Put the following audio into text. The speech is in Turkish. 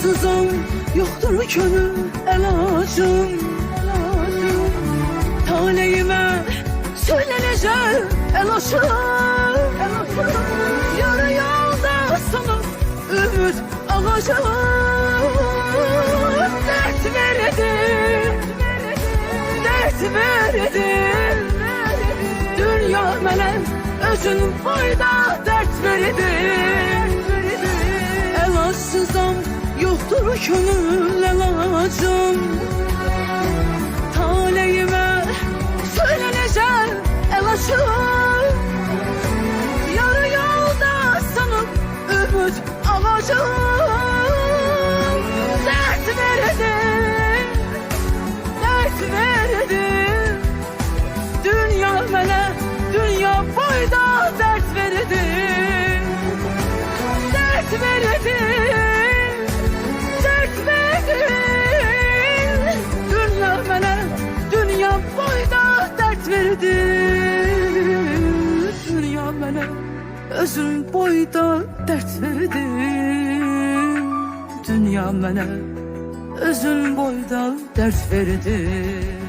Əlacızam, yoxdur könül əlacım. Taleyime söylenecek əlaşım. Yarı yolda sana ümit ağacım. Dert verdim, dert verdim. Dünya mənə özün fayda dert verdim. Əlacızam, yoxdur könül əlacım. Taleyime söylenecek əlaşım. Yarı yolda sana ümit ağacım. Dert verdim, dert verdim. Dünya mənə, dünya boyda dert verdim. Dert verdim, dert verdim. Dünya mənə, dünya boyda dert verdim. Dünya mənə özün boyda dert verdim. Dünya mənə özün boyda dert verdim.